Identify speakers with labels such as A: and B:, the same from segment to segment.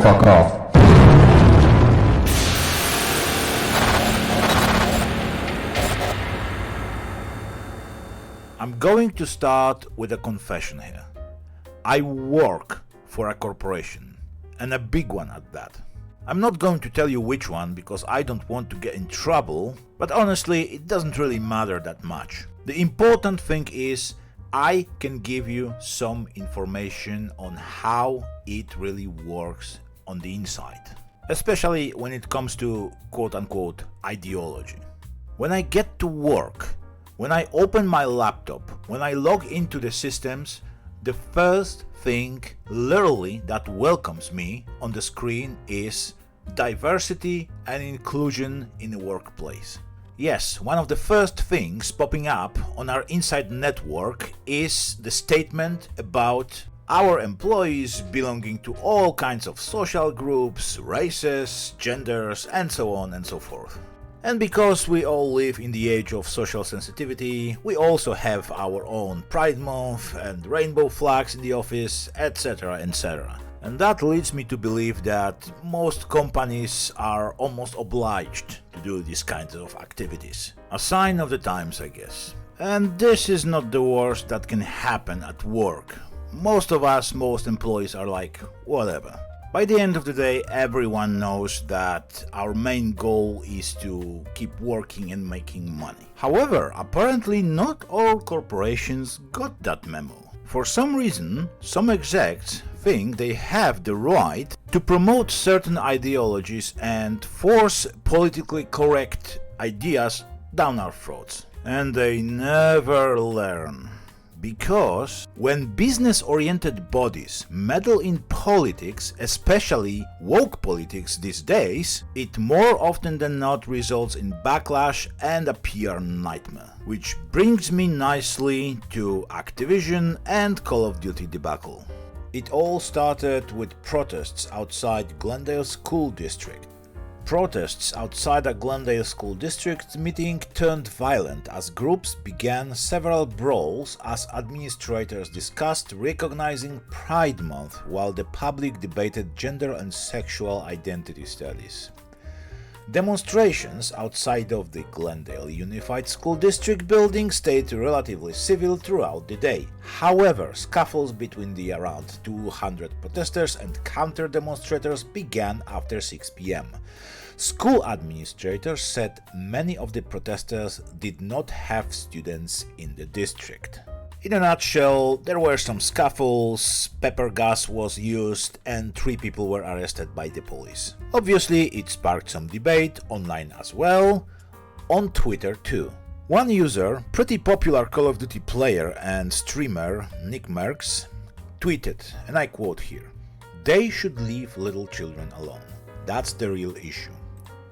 A: fuck off.
B: I'm going to start with a confession here. I work for a corporation, and a big one at that. I'm not going to tell you which one because I don't want to get in trouble, but honestly, it doesn't really matter that much. The important thing is I can give you some information on how it really works on the inside, especially when it comes to quote-unquote ideology. When I get to work, when I open my laptop, when I log into the systems, the first thing literally that welcomes me on the screen is diversity and inclusion in the workplace. Yes, one of the first things popping up on our inside network is the statement about our employees belonging to all kinds of social groups, races, genders, and so on and so forth. And because we all live in the age of social sensitivity, we also have our own Pride Month and rainbow flags in the office, etc, etc. And that leads me to believe that most companies are almost obliged to do these kinds of activities. A sign of the times, I guess. And this is not the worst that can happen at work. Most employees are like, whatever. By the end of the day, everyone knows that our main goal is to keep working and making money. However, apparently not all corporations got that memo. For some reason, some execs think they have the right to promote certain ideologies and force politically correct ideas down our throats. And they never learn. Because when business-oriented bodies meddle in politics, especially woke politics these days, it more often than not results in backlash and a PR nightmare. Which brings me nicely to Activision and Call of Duty debacle. It all started with protests outside Glendale School District. Protests outside a Glendale School District meeting turned violent as groups began several brawls as administrators discussed recognizing Pride Month while the public debated gender and sexual identity studies. Demonstrations outside of the Glendale Unified School District building stayed relatively civil throughout the day. However, scuffles between the around 200 protesters and counter-demonstrators began after 6 p.m. School administrators said many of the protesters did not have students in the district. In a nutshell, there were some scuffles, pepper gas was used, and 3 people were arrested by the police. Obviously, it sparked some debate online as well, on Twitter too. One user, pretty popular Call of Duty player and streamer Nickmercs, tweeted, and I quote here, "They should leave little children alone. That's the real issue."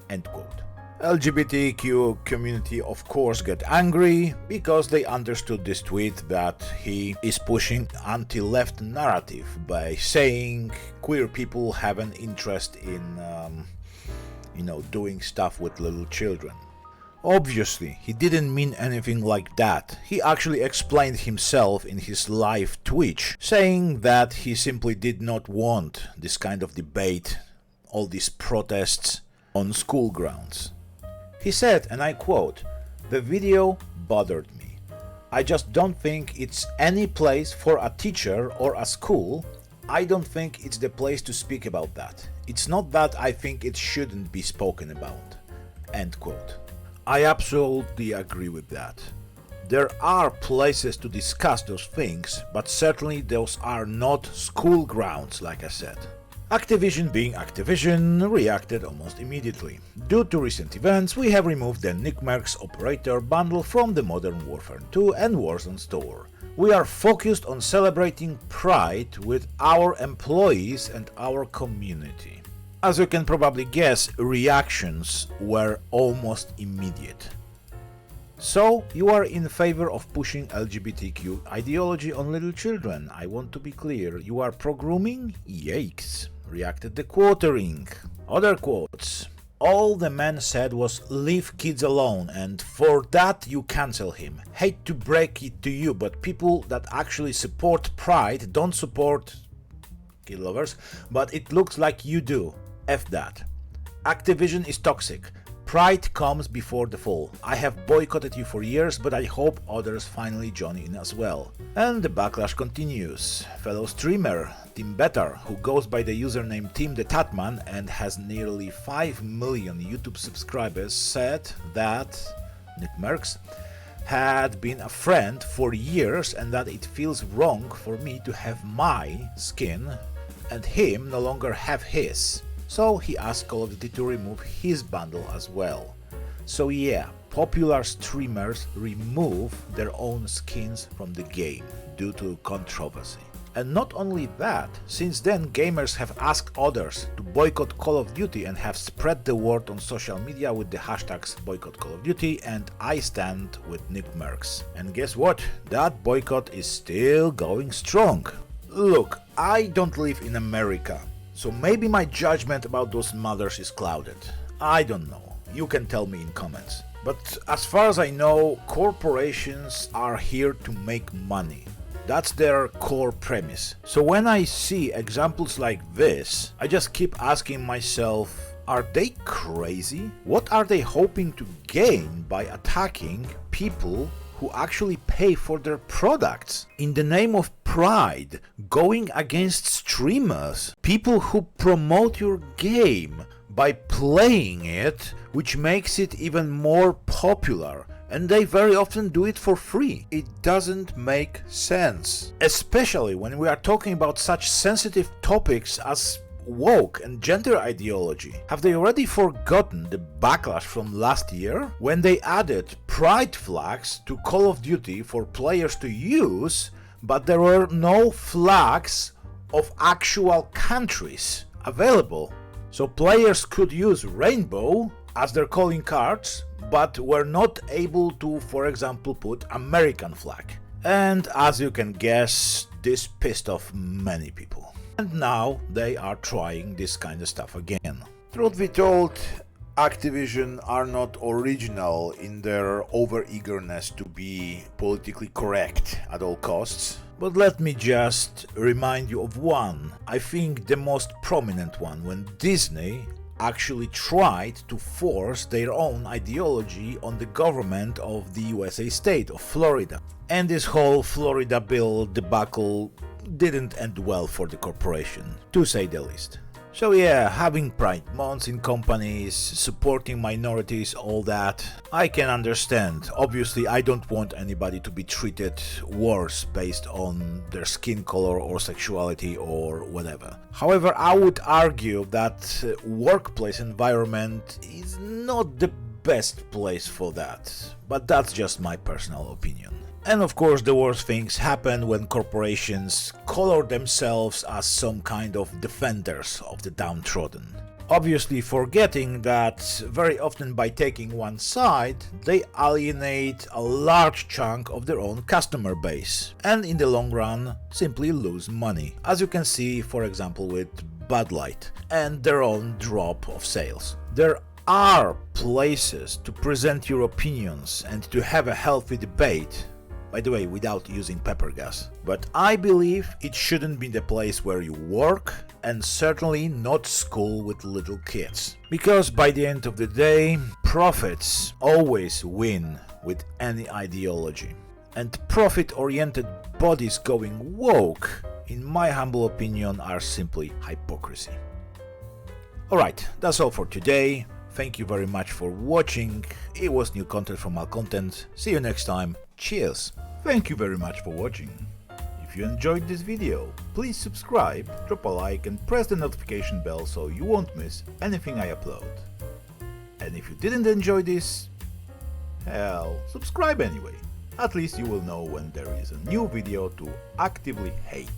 B: End quote. LGBTQ community of course get angry because they understood this tweet that he is pushing anti-left narrative by saying queer people have an interest in doing stuff with little children. Obviously, he didn't mean anything like that. He actually explained himself in his live Twitch, saying that he simply did not want this kind of debate, all these protests on school grounds. He said, and I quote, "The video bothered me. I just don't think it's any place for a teacher or a school. I don't think it's the place to speak about that. It's not that I think it shouldn't be spoken about." End quote. I absolutely agree with that. There are places to discuss those things, but certainly those are not school grounds, like I said. Activision, being Activision, reacted almost immediately. Due to recent events, we have removed the Nickmercs operator bundle from the Modern Warfare 2 and Warzone store. We are focused on celebrating Pride with our employees and our community. As you can probably guess, reactions were almost immediate. So, you are in favor of pushing LGBTQ ideology on little children. I want to be clear, you are pro-grooming? Yikes, reacted the quartering. Other quotes. All the man said was leave kids alone, and for that you cancel him. Hate to break it to you, but people that actually support Pride don't support skin lovers, but it looks like you do. F that. Activision is toxic. Pride comes before the fall. I have boycotted you for years, but I hope others finally join in as well. And the backlash continues. Fellow streamer Tim Better, who goes by the username Tim the Tatman and has nearly 5 million YouTube subscribers, said that Nickmercs had been a friend for years and that it feels wrong for me to have my skin and him no longer have his. So he asked Call of Duty to remove his bundle as well. So yeah, popular streamers remove their own skins from the game due to controversy. And not only that, since then gamers have asked others to boycott Call of Duty and have spread the word on social media with the hashtags boycott Call of Duty and I stand with Nickmercs. And guess what? That boycott is still going strong. Look, I don't live in America, so maybe my judgment about those mothers is clouded. I don't know. You can tell me in comments. But as far as I know, corporations are here to make money. That's their core premise. So when I see examples like this, I just keep asking myself, are they crazy? What are they hoping to gain by attacking people who actually pay for their products? In the name of pride, going against streamers, people who promote your game by playing it, which makes it even more popular. And they very often do it for free. It doesn't make sense. Especially when we are talking about such sensitive topics as woke and gender ideology. Have they already forgotten the backlash from last year? When they added pride flags to Call of Duty for players to use, but there were no flags of actual countries available. So players could use rainbow as their calling cards, but were not able to, for example, put American flag. And as you can guess, this pissed off many people. And now they are trying this kind of stuff again. Truth be told, Activision are not original in their over-eagerness to be politically correct at all costs. But let me just remind you of one, I think the most prominent one, when Disney actually tried to force their own ideology on the government of the USA state of Florida. And this whole Florida bill debacle didn't end well for the corporation, to say the least. So yeah, having pride months in companies, supporting minorities, all that, I can understand. Obviously, I don't want anybody to be treated worse based on their skin color or sexuality or whatever. However, I would argue that workplace environment is not the best place for that. But that's just my personal opinion. And of course, the worst things happen when corporations color themselves as some kind of defenders of the downtrodden. Obviously forgetting that very often by taking one side, they alienate a large chunk of their own customer base, and in the long run, simply lose money. As you can see, for example, with Bud Light and their own drop of sales. There are places to present your opinions and to have a healthy debate, by the way, without using pepper gas. But I believe it shouldn't be the place where you work, and certainly not school with little kids. Because by the end of the day, profits always win with any ideology. And profit-oriented bodies going woke, in my humble opinion, are simply hypocrisy. Alright, that's all for today. Thank you very much for watching. It was new content from Malcontent. See you next time. Cheers! Thank you very much for watching. If you enjoyed this video, please subscribe, drop a like and press the notification bell so you won't miss anything I upload. And if you didn't enjoy this, hell, subscribe anyway. At least you will know when there is a new video to actively hate.